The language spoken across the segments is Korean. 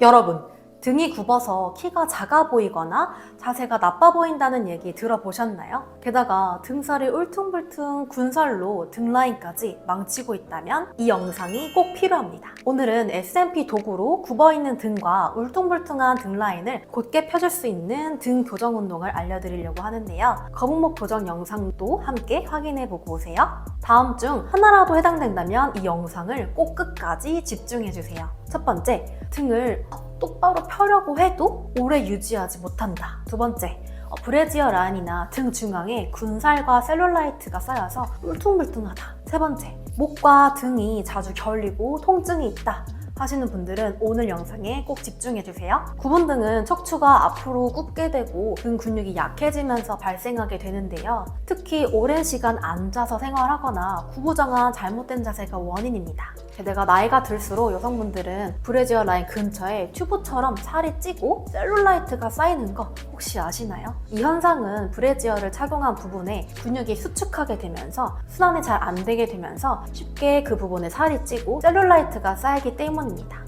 여러분, 등이 굽어서 키가 작아 보이거나 자세가 나빠 보인다는 얘기 들어보셨나요? 게다가 등살이 울퉁불퉁 군살로 등 라인까지 망치고 있다면 이 영상이 꼭 필요합니다. 오늘은 S&P 도구로 굽어있는 등과 울퉁불퉁한 등 라인을 곧게 펴줄 수 있는 등 교정 운동을 알려드리려고 하는데요. 거북목 교정 영상도 함께 확인해보고 오세요. 다음 중 하나라도 해당된다면 이 영상을 꼭 끝까지 집중해주세요. 첫 번째, 등을 똑바로 펴려고 해도 오래 유지하지 못한다. 두 번째, 브래지어 라인이나 등 중앙에 군살과 셀룰라이트가 쌓여서 울퉁불퉁하다. 세 번째, 목과 등이 자주 결리고 통증이 있다 하시는 분들은 오늘 영상에 꼭 집중해주세요. 굽은 등은 척추가 앞으로 굽게 되고 등 근육이 약해지면서 발생하게 되는데요. 특히 오랜 시간 앉아서 생활하거나 구부정한 잘못된 자세가 원인입니다. 게다가 나이가 들수록 여성분들은 브래지어 라인 근처에 튜브처럼 살이 찌고 셀룰라이트가 쌓이는 거 혹시 아시나요? 이 현상은 브래지어를 착용한 부분에 근육이 수축하게 되면서 순환이 잘 안 되게 되면서 쉽게 그 부분에 살이 찌고 셀룰라이트가 쌓이기 때문입니다.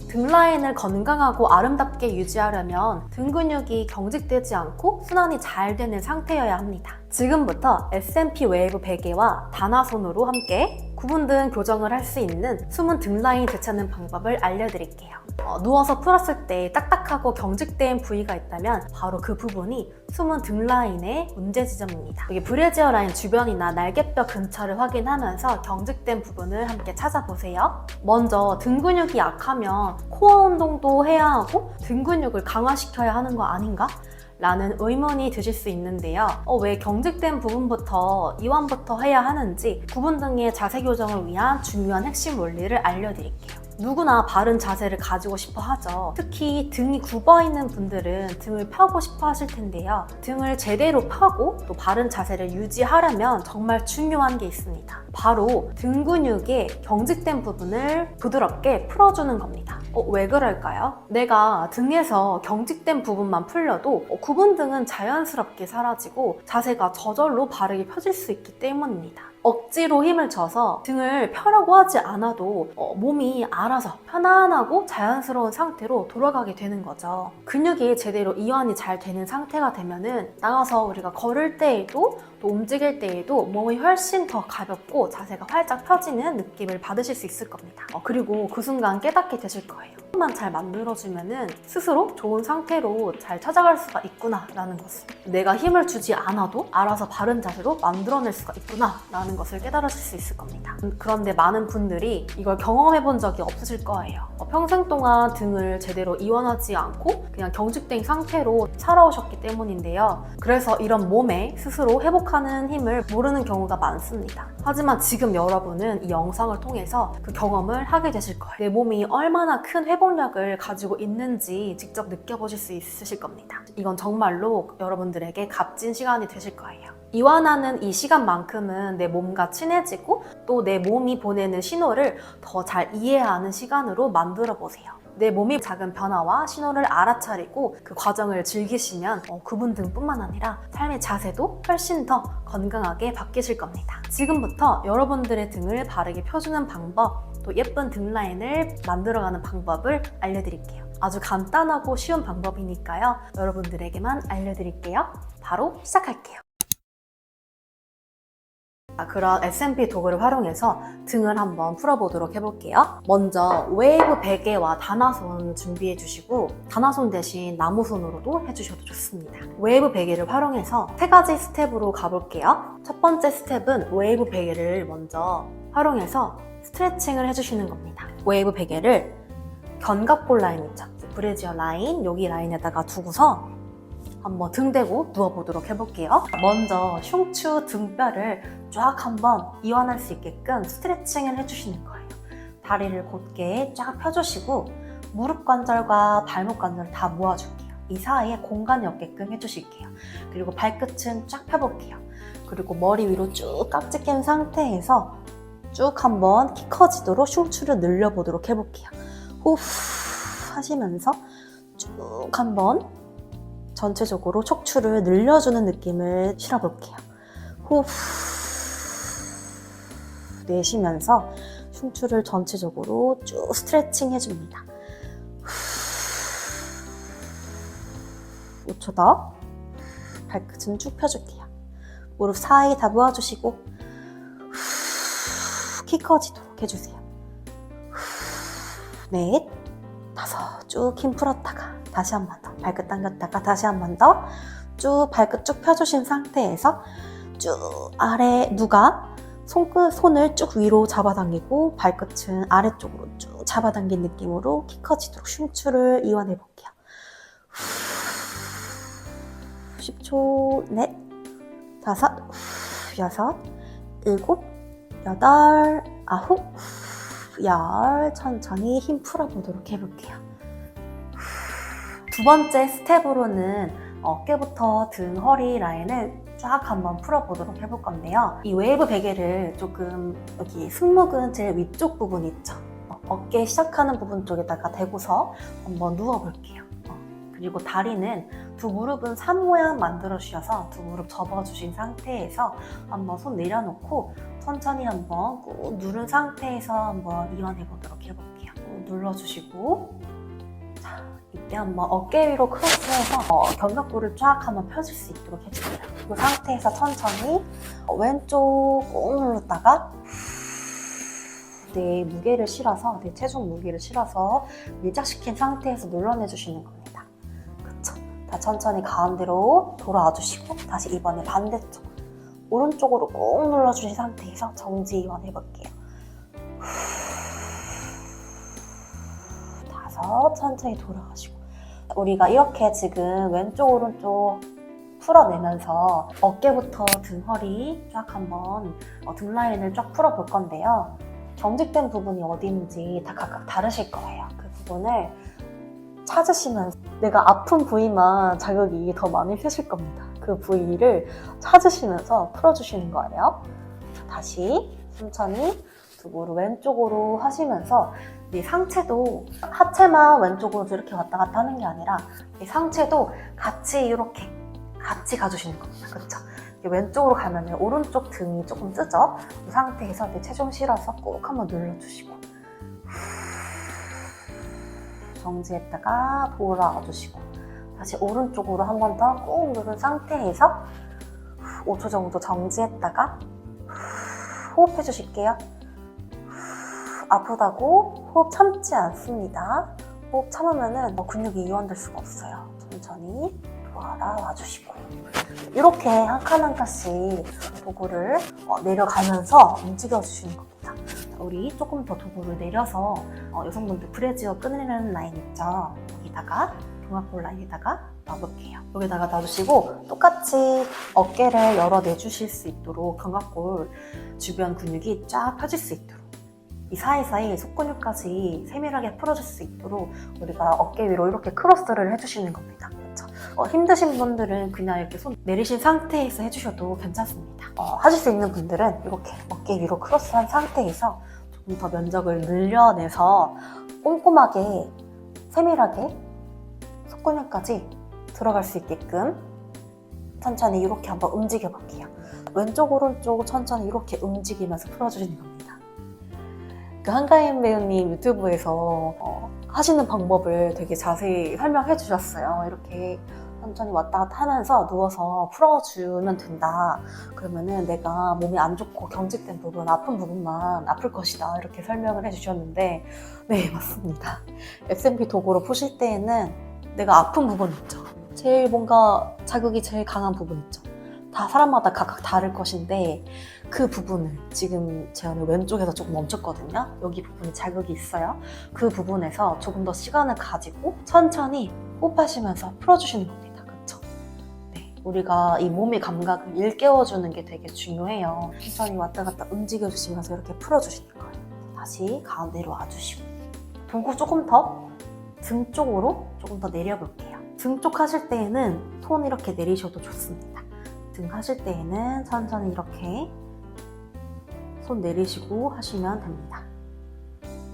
등 라인을 건강하고 아름답게 유지하려면 등 근육이 경직되지 않고 순환이 잘 되는 상태여야 합니다. 지금부터 S&P 웨이브 베개와 다나손으로 함께 굽은 등 교정을 할 수 있는 숨은 등 라인 되찾는 방법을 알려드릴게요. 누워서 풀었을 때 딱딱하고 경직된 부위가 있다면 바로 그 부분이 숨은 등 라인의 문제 지점입니다. 여기 브래지어 라인 주변이나 날개뼈 근처를 확인하면서 경직된 부분을 함께 찾아보세요. 먼저 등 근육이 약하면 코어 운동도 해야 하고 등 근육을 강화시켜야 하는 거 아닌가? 라는 의문이 드실 수 있는데요. 왜 경직된 부분부터 이완부터 해야 하는지 굽은 등의 자세 교정을 위한 중요한 핵심 원리를 알려드릴게요. 누구나 바른 자세를 가지고 싶어 하죠. 특히 등이 굽어 있는 분들은 등을 펴고 싶어 하실 텐데요. 등을 제대로 펴고 또 바른 자세를 유지하려면 정말 중요한 게 있습니다. 바로 등 근육의 경직된 부분을 부드럽게 풀어주는 겁니다. 왜 그럴까요? 내가 등에서 경직된 부분만 풀려도 굽은 등은 자연스럽게 사라지고 자세가 저절로 바르게 펴질 수 있기 때문입니다. 억지로 힘을 줘서 등을 펴라고 하지 않아도 몸이 알아서 편안하고 자연스러운 상태로 돌아가게 되는 거죠. 근육이 제대로 이완이 잘 되는 상태가 되면은 나가서 우리가 걸을 때에도 또 움직일 때에도 몸이 훨씬 더 가볍고 자세가 활짝 펴지는 느낌을 받으실 수 있을 겁니다. 그리고 그 순간 깨닫게 되실 거예요. 만 잘 만들어주면은 스스로 좋은 상태로 잘 찾아갈 수가 있구나 라는 것을, 내가 힘을 주지 않아도 알아서 바른 자세로 만들어낼 수가 있구나 라는 것을 깨달으실 수 있을 겁니다. 그런데 많은 분들이 이걸 경험해 본 적이 없으실 거예요. 평생 동안 등을 제대로 이완하지 않고 그냥 경직된 상태로 살아오셨기 때문인데요. 그래서 이런 몸에 스스로 회복하는 힘을 모르는 경우가 많습니다. 하지만 지금 여러분은 이 영상을 통해서 그 경험을 하게 되실 거예요. 내 몸이 얼마나 큰 회복력을 가지고 있는지 직접 느껴보실 수 있으실 겁니다. 이건 정말로 여러분들에게 값진 시간이 되실 거예요. 이완하는 이 시간만큼은 내 몸과 친해지고 또 내 몸이 보내는 신호를 더 잘 이해하는 시간으로 만들어 보세요. 내 몸이 작은 변화와 신호를 알아차리고 그 과정을 즐기시면 굽은 등뿐만 아니라 삶의 자세도 훨씬 더 건강하게 바뀌실 겁니다. 지금부터 여러분들의 등을 바르게 펴주는 방법, 또 예쁜 등 라인을 만들어가는 방법을 알려드릴게요. 아주 간단하고 쉬운 방법이니까요. 여러분들에게만 알려드릴게요. 바로 시작할게요. 그런 S&P 도구를 활용해서 등을 한번 풀어보도록 해볼게요. 먼저 웨이브 베개와 다나손 준비해 주시고 다나손 대신 나무손으로도 해주셔도 좋습니다. 웨이브 베개를 활용해서 3가지 스텝으로 가볼게요. 첫 번째 스텝은 웨이브 베개를 먼저 활용해서 스트레칭을 해주시는 겁니다. 웨이브 베개를 견갑골 라인 있죠? 브래지어 라인, 여기 라인에다가 두고서 한번 등 대고 누워보도록 해볼게요. 먼저 흉추 등뼈를 쫙 한번 이완할 수 있게끔 스트레칭을 해주시는 거예요. 다리를 곧게 쫙 펴주시고 무릎 관절과 발목 관절을 다 모아줄게요. 이 사이에 공간이 없게끔 해주실게요. 그리고 발끝은 쫙 펴볼게요. 그리고 머리 위로 쭉 깍지 낀 상태에서 쭉 한번 키 커지도록 흉추를 늘려보도록 해볼게요. 호흡 하시면서 쭉 한번 전체적으로 척추를 늘려주는 느낌을 실어볼게요. 호흡 내쉬면서 흉추를 전체적으로 쭉 스트레칭 해줍니다. 5초 더. 발끝은 쭉 펴줄게요. 무릎 사이 다 모아주시고 키 커지도록 해주세요. 넷, 다섯, 쭉 힘 풀었다가 다시 한 번 더. 발끝 당겼다가 다시 한 번 더. 쭉 발끝 쭉 펴주신 상태에서 쭉 아래 누가 손을 쭉 위로 잡아당기고 발끝은 아래쪽으로 쭉 잡아당긴 느낌으로 키 커지도록 흉추를 이완해 볼게요. 10초, 넷, 다섯, 여섯, 일곱, 여덟, 아홉, 열. 천천히 힘 풀어보도록 해볼게요. 두 번째 스텝으로는 어깨부터 등, 허리 라인을 쫙 한번 풀어보도록 해볼 건데요. 이 웨이브 베개를 조금 여기 승모근 제일 위쪽 부분 있죠? 어깨 시작하는 부분 쪽에다가 대고서 한번 누워볼게요. 그리고 다리는 두 무릎은 산 모양 만들어 주셔서 두 무릎 접어주신 상태에서 한번 손 내려놓고 천천히 한번 꾹 누른 상태에서 한번 이완해 보도록 해볼게요. 꾹 눌러주시고, 자, 이때 한번 어깨 위로 크로스해서 견갑골을 쫙 한번 펴줄 수 있도록 해줄게요. 그 상태에서 천천히 왼쪽 꾹 눌렀다가 내 무게를 실어서, 내 체중 무게를 실어서 밀착시킨 상태에서 눌러내주시는 겁니다. 그쵸? 다 천천히 가운데로 돌아와 주시고, 다시 이번에 반대쪽 오른쪽으로 꾹 눌러주신 상태에서 정지 이완 해볼게요. 다섯, 천천히 돌아가시고. 우리가 이렇게 지금 왼쪽 오른쪽 풀어내면서 어깨부터 등, 허리 쫙 한번 등 라인을 쫙 풀어볼 건데요. 경직된 부분이 어디인지 다 각각 다르실 거예요. 그 부분을 찾으시면서 내가 아픈 부위만 자극이 더 많이 펴실 겁니다. 그 부위를 찾으시면서 풀어주시는 거예요. 다시 천천히 두 무릎 왼쪽으로 하시면서 이 상체도 하체만 왼쪽으로 이렇게 왔다 갔다 하는 게 아니라 이 상체도 같이 이렇게 같이 가주시는 겁니다. 그렇죠? 왼쪽으로 가면 오른쪽 등이 조금 뜨죠? 이 상태에서 내 체중 실어서 꾹 한번 눌러주시고 정지했다가 돌아와 주시고 다시 오른쪽으로 한 번 더 꾹 누른 상태에서 5초 정도 정지했다가 호흡해 주실게요. 아프다고 호흡 참지 않습니다. 호흡 참으면 근육이 이완될 수가 없어요. 천천히 돌아와 주시고 이렇게 한 칸 한 칸씩 도구를 내려가면서 움직여 주시는 겁니다. 우리 조금 더 도구를 내려서 여성분들 브래지어 끊으려는 라인 있죠? 여기다가 견갑골 라인에다가 놔볼게요. 여기다가 놔주시고 똑같이 어깨를 열어내주실 수 있도록 견갑골 주변 근육이 쫙 펴질 수 있도록 이 사이사이 속근육까지 세밀하게 풀어줄 수 있도록 우리가 어깨 위로 이렇게 크로스를 해주시는 겁니다. 그렇죠? 힘드신 분들은 그냥 이렇게 손 내리신 상태에서 해주셔도 괜찮습니다. 하실 수 있는 분들은 이렇게 어깨 위로 크로스한 상태에서 조금 더 면적을 늘려내서 꼼꼼하게 세밀하게 속근육까지 들어갈 수 있게끔 천천히 이렇게 한번 움직여 볼게요. 왼쪽 오른쪽 천천히 이렇게 움직이면서 풀어주시는 겁니다. 그 한가인 배우님 유튜브에서 하시는 방법을 되게 자세히 설명해 주셨어요. 이렇게 천천히 왔다 갔다 하면서 누워서 풀어주면 된다. 그러면은 내가 몸이 안 좋고 경직된 부분, 아픈 부분만 아플 것이다. 이렇게 설명을 해 주셨는데 네, 맞습니다. SMP 도구로 푸실 때에는 내가 아픈 부분 있죠. 제일 뭔가 자극이 제일 강한 부분 있죠. 다 사람마다 각각 다를 것인데 그 부분을 지금 제가 왼쪽에서 조금 멈췄거든요. 여기 부분에 자극이 있어요. 그 부분에서 조금 더 시간을 가지고 천천히 호흡하시면서 풀어주시는 겁니다. 그렇죠? 네, 우리가 이 몸의 감각을 일깨워주는 게 되게 중요해요. 천천히 왔다 갔다 움직여주시면서 이렇게 풀어주시는 거예요. 다시 가운데로 와주시고 도구 조금 더 등 쪽으로 조금 더 내려볼게요. 등 쪽 하실 때에는 손 이렇게 내리셔도 좋습니다. 등 하실 때에는 천천히 이렇게 손 내리시고 하시면 됩니다.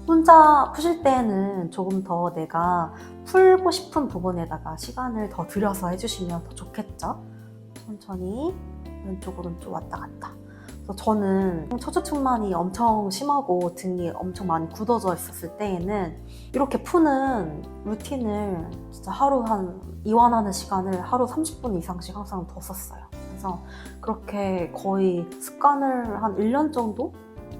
혼자 푸실 때에는 조금 더 내가 풀고 싶은 부분에다가 시간을 더 들여서 해주시면 더 좋겠죠? 천천히 왼쪽 오른쪽 왔다 갔다 그래서 저는 초저축만이 엄청 심하고 등이 엄청 많이 굳어져 있었을 때에는 이렇게 푸는 루틴을 진짜 하루 이완하는 시간을 하루 30분 이상씩 항상 뒀었어요. 그래서 그렇게 거의 습관을 한 1년 정도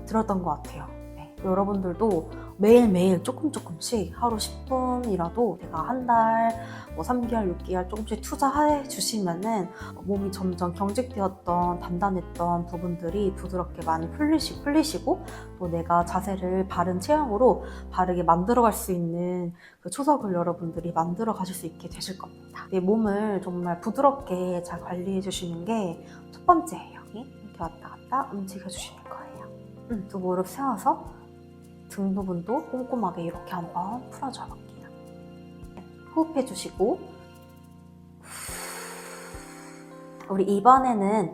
들였던 것 같아요. 네. 여러분들도 매일매일 조금씩 하루 10분이라도 내가 한 달, 3개월, 6개월 조금씩 투자해 주시면은 몸이 점점 경직되었던 단단했던 부분들이 부드럽게 많이 풀리시고 또 내가 자세를 바른 체형으로 바르게 만들어갈 수 있는 그 초석을 여러분들이 만들어 가실 수 있게 되실 겁니다. 내 몸을 정말 부드럽게 잘 관리해 주시는 게 첫 번째예요. 이렇게 왔다 갔다 움직여 주시는 거예요. 두 무릎 세워서 등 부분도 꼼꼼하게 이렇게 한번 풀어줘 볼게요. 호흡해 주시고 우리 이번에는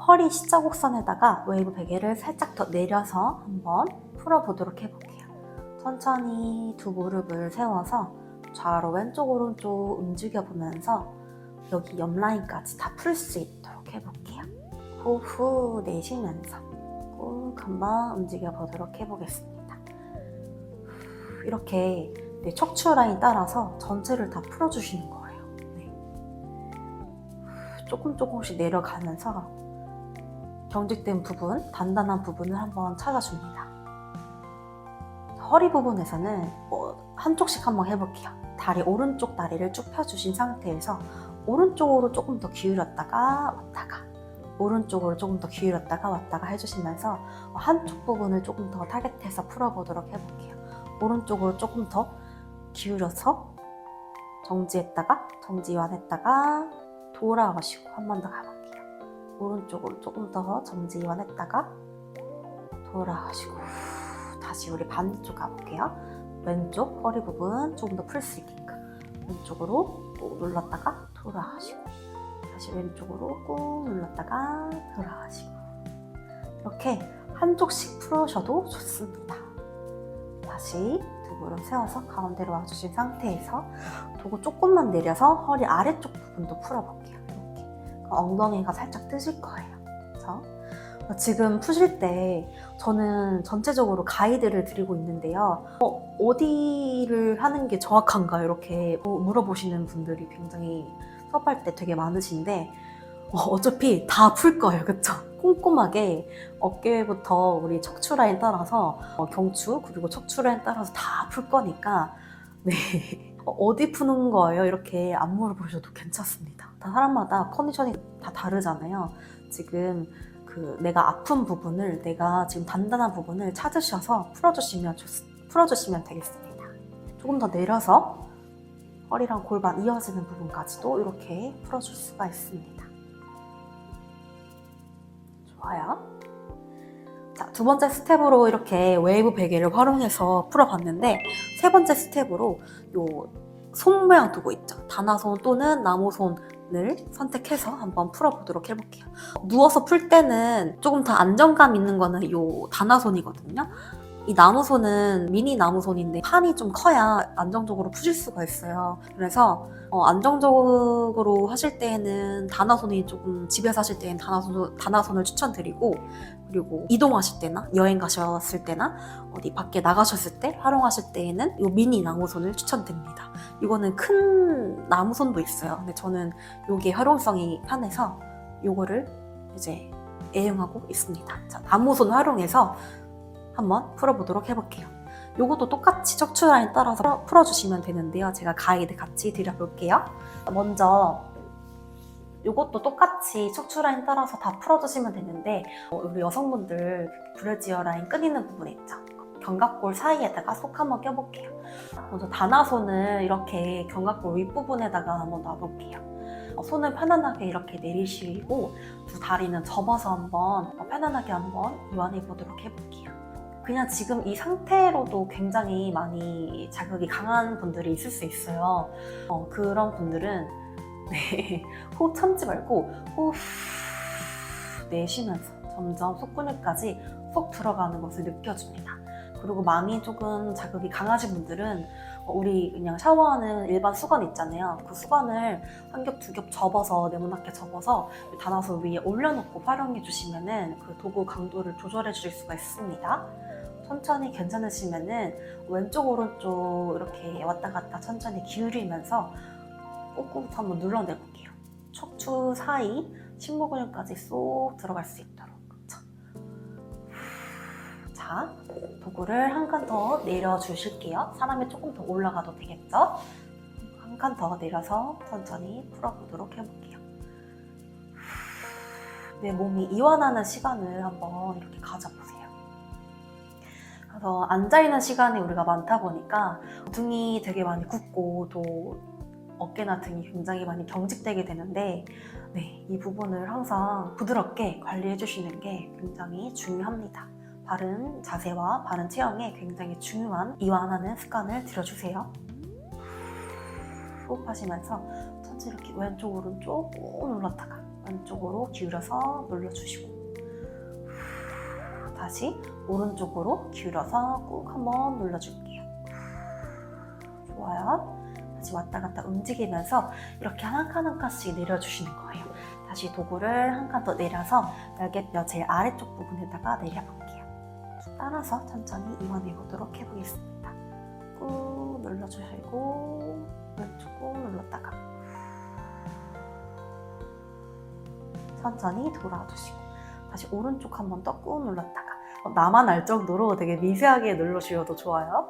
허리 십자곡선에다가 웨이브 베개를 살짝 더 내려서 한번 풀어보도록 해볼게요. 천천히 두 무릎을 세워서 좌로 왼쪽 오른쪽 움직여보면서 여기 옆라인까지 다 풀 수 있도록 해볼게요. 호흡 내쉬면서 꾹 한번 움직여보도록 해보겠습니다. 이렇게 척추 라인 따라서 전체를 다 풀어주시는 거예요. 네. 조금씩 내려가면서 경직된 부분, 단단한 부분을 한번 찾아줍니다. 허리 부분에서는 한쪽씩 한번 해볼게요. 오른쪽 다리를 쭉 펴주신 상태에서 오른쪽으로 조금 더 기울였다가 왔다가 오른쪽으로 조금 더 기울였다가 왔다가 해주시면서 한쪽 부분을 조금 더 타겟해서 풀어보도록 해볼게요. 오른쪽으로 조금 더 기울여서 정지했다가 정지 이완했다가 돌아가시고 한 번 더 가볼게요. 오른쪽으로 조금 더 정지 이완했다가 돌아가시고 다시 우리 반대쪽 가볼게요. 왼쪽 허리 부분 조금 더 풀 수 있게끔 왼쪽으로 꾹 눌렀다가 돌아가시고 다시 왼쪽으로 꾹 눌렀다가 돌아가시고 이렇게 한쪽씩 풀으셔도 좋습니다. 다시 두 무릎 세워서 가운데로 와주신 상태에서 도구 조금만 내려서 허리 아래쪽 부분도 풀어볼게요. 이렇게 엉덩이가 살짝 뜨실 거예요. 그래서 지금 푸실 때 저는 전체적으로 가이드를 드리고 있는데요. 어디를 하는 게 정확한가요? 이렇게 물어보시는 분들이 굉장히 수업할 때 되게 많으신데 어차피 다 풀 거예요. 그쵸? 꼼꼼하게 어깨부터 우리 척추 라인 따라서 경추 그리고 척추 라인 따라서 다 풀 거니까 네. 어디 푸는 거예요? 이렇게 안 물어보셔도 괜찮습니다. 다 사람마다 컨디션이 다 다르잖아요. 지금 내가 아픈 부분을 내가 지금 단단한 부분을 찾으셔서 풀어주시면 되겠습니다. 조금 더 내려서 허리랑 골반 이어지는 부분까지도 이렇게 풀어줄 수가 있습니다. 좋아요. 자, 두 번째 스텝으로 이렇게 웨이브 베개를 활용해서 풀어봤는데 세 번째 스텝으로 요 손 모양 두고 있죠. 다나손 또는 나무손을 선택해서 한번 풀어보도록 해볼게요. 누워서 풀 때는 조금 더 안정감 있는 거는 요 다나손이거든요. 이 나무손은 미니 나무손인데 판이 좀 커야 안정적으로 푸실 수가 있어요. 그래서 안정적으로 하실 때에는 다나손이 조금 집에서 하실 때는 다나손을 추천드리고 그리고 이동하실 때나 여행 가셨을 때나 어디 밖에 나가셨을 때 활용하실 때에는 이 미니 나무손을 추천드립니다. 이거는 큰 나무손도 있어요. 근데 저는 이게 활용성이 편해서 이거를 이제 애용하고 있습니다. 자, 나무손 활용해서 한번 풀어보도록 해볼게요. 요것도 똑같이 척추 라인 따라서 풀어주시면 되는데요. 제가 가이드 같이 드려볼게요. 먼저 요것도 똑같이 척추 라인 따라서 다 풀어주시면 되는데 우리 여성분들 브래지어 라인 끊이는 부분 있죠? 견갑골 사이에다가 속 한번 껴볼게요. 먼저 다나손을 이렇게 견갑골 윗부분에다가 한번 놔볼게요. 손을 편안하게 이렇게 내리시고 두 다리는 접어서 한번 편안하게 한번 이완해 보도록 해볼게요. 그냥 지금 이 상태로도 굉장히 많이 자극이 강한 분들이 있을 수 있어요. 그런 분들은 네, 호흡 참지 말고 호흡 내쉬면서 점점 속근육까지 쏙 들어가는 것을 느껴줍니다. 그리고 많이 조금 자극이 강하신 분들은 우리 그냥 샤워하는 일반 수건 있잖아요. 그 수건을 한 겹, 두 겹 접어서 네모나게 접어서 다나솔 위에 올려놓고 활용해 주시면은 그 도구 강도를 조절해 주실 수가 있습니다. 천천히 괜찮으시면은 왼쪽 오른쪽 이렇게 왔다 갔다 천천히 기울이면서 꾹꾹 한번 눌러내 볼게요. 척추 사이 침모근육까지 쏙 들어갈 수 있도록. 자, 도구를 한 칸 더 내려주실게요. 사람이 조금 더 올라가도 되겠죠? 한 칸 더 내려서 천천히 풀어보도록 해볼게요. 내 몸이 이완하는 시간을 한번 이렇게 가져보세요. 그래서 앉아있는 시간이 우리가 많다 보니까 등이 되게 많이 굽고 또 어깨나 등이 굉장히 많이 경직되게 되는데 네, 이 부분을 항상 부드럽게 관리해 주시는 게 굉장히 중요합니다. 바른 자세와 바른 체형에 굉장히 중요한 이완하는 습관을 들여주세요. 호흡하시면서 천천히 이렇게 왼쪽 오른쪽 꾹 눌렀다가 왼쪽으로 기울여서 눌러주시고 다시 오른쪽으로 기울여서 꾹 한번 눌러줄게요. 좋아요. 다시 왔다 갔다 움직이면서 이렇게 한 칸 한 칸씩 내려주시는 거예요. 다시 도구를 한 칸 더 내려서 날개뼈 제일 아래쪽 부분에다가 내려볼게요. 따라서 천천히 이완해 보도록 해보겠습니다. 꾹 눌러주시고 왼쪽 꾹 눌렀다가 천천히 돌아주시고 다시 오른쪽 한 번 더 꾹 눌렀다가 나만 알 정도로 되게 미세하게 눌러주셔도 좋아요.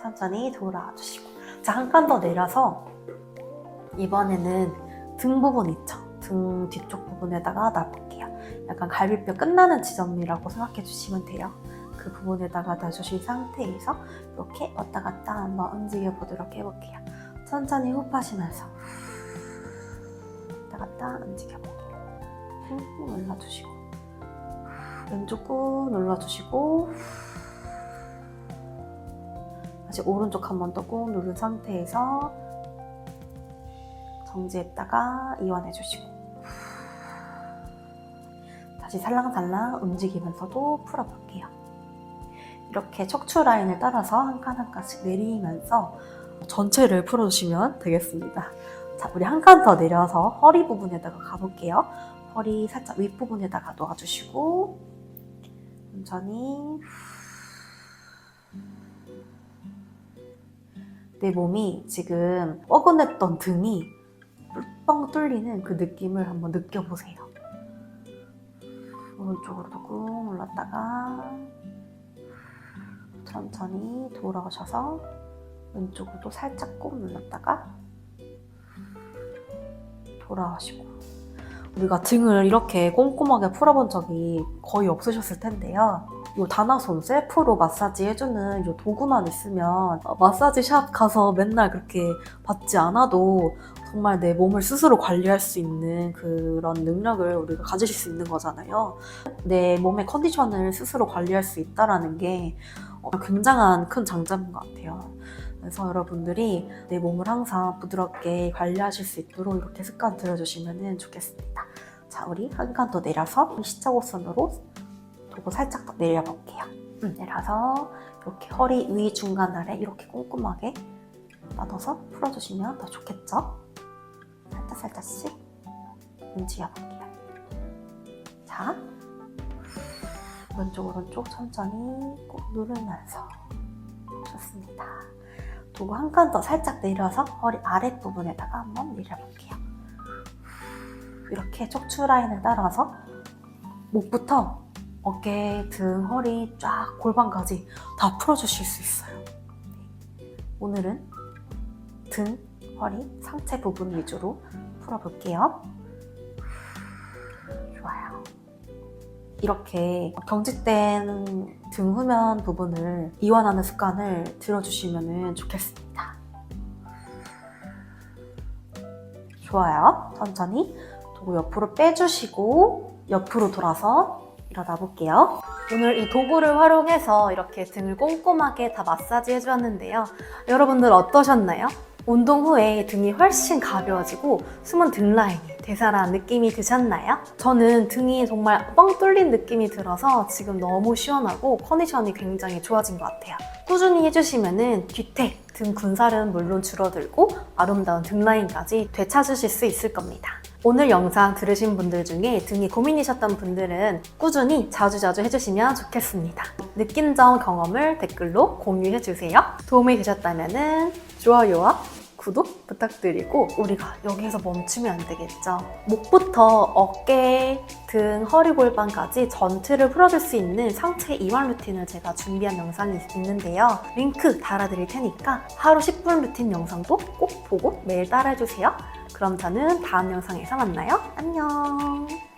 천천히 돌아주시고 자, 한 칸 더 내려서 이번에는 등 부분 있죠? 등 뒤쪽 부분에다가 놔볼게요. 약간 갈비뼈 끝나는 지점이라고 생각해 주시면 돼요. 그 부분에다가 놔주신 상태에서 이렇게 왔다 갔다 한번 움직여 보도록 해볼게요. 천천히 호흡하시면서 왔다 갔다 움직여 볼게요. 꾹 눌러주시고 왼쪽 꾹 눌러주시고 다시 오른쪽 한 번 더 꾹 누른 상태에서 정지했다가 이완해주시고 다시 살랑살랑 움직이면서도 풀어볼게요. 이렇게 척추 라인을 따라서 한 칸 한 칸씩 내리면서 전체를 풀어주시면 되겠습니다. 자, 우리 한 칸 더 내려서 허리 부분에다가 가볼게요. 허리 살짝 윗부분에다가 놓아주시고 천천히 내 몸이 지금 뻐근했던 등이 뻥 뚫리는 그 느낌을 한번 느껴보세요. 오른쪽으로도 꾹 눌렀다가 천천히 돌아오셔서 왼쪽으로도 살짝 꾹 눌렀다가 돌아오시고 우리가 등을 이렇게 꼼꼼하게 풀어본 적이 거의 없으셨을 텐데요. 이 다나솔 셀프로 마사지 해주는 이 도구만 있으면 마사지 샵 가서 맨날 그렇게 받지 않아도 정말 내 몸을 스스로 관리할 수 있는 그런 능력을 우리가 가지실 수 있는 거잖아요. 내 몸의 컨디션을 스스로 관리할 수 있다는 게 굉장한 큰 장점인 것 같아요. 그래서 여러분들이 내 몸을 항상 부드럽게 관리하실 수 있도록 이렇게 습관 들여주시면 좋겠습니다. 자, 우리 한 칸 더 내려서 시차곡선으로 도구 살짝 더 내려볼게요. 내려서 이렇게 허리 위 중간 아래 이렇게 꼼꼼하게 놔둬서 풀어주시면 더 좋겠죠? 살짝씩 움직여볼게요. 자, 왼쪽 오른쪽 천천히 꾹 누르면서 좋습니다. 도구 한 칸 더 살짝 내려서 허리 아랫부분에다가 한번 내려볼게요. 이렇게 척추 라인을 따라서 목부터 어깨, 등, 허리, 쫙 골반까지 다 풀어주실 수 있어요. 오늘은 등, 허리, 상체 부분 위주로 풀어볼게요. 좋아요. 이렇게 경직된 등 후면 부분을 이완하는 습관을 들여주시면 좋겠습니다. 좋아요. 천천히 도구 옆으로 빼주시고 옆으로 돌아서 일어나 볼게요. 오늘 이 도구를 활용해서 이렇게 등을 꼼꼼하게 다 마사지 해주었는데요. 여러분들 어떠셨나요? 운동 후에 등이 훨씬 가벼워지고 숨은 등 라인이 되살아난 느낌이 드셨나요? 저는 등이 정말 뻥 뚫린 느낌이 들어서 지금 너무 시원하고 컨디션이 굉장히 좋아진 것 같아요. 꾸준히 해주시면은 뒤태, 등 군살은 물론 줄어들고 아름다운 등 라인까지 되찾으실 수 있을 겁니다. 오늘 영상 들으신 분들 중에 등이 고민이셨던 분들은 꾸준히 자주자주 해주시면 좋겠습니다. 느낀 점 경험을 댓글로 공유해주세요. 도움이 되셨다면 좋아요와 구독 부탁드리고 우리가 여기서 멈추면 안 되겠죠. 목부터 어깨, 등, 허리 골반까지 전체를 풀어줄 수 있는 상체 이완 루틴을 제가 준비한 영상이 있는데요. 링크 달아드릴 테니까 하루 10분 루틴 영상도 꼭 보고 매일 따라해주세요. 그럼 저는 다음 영상에서 만나요. 안녕.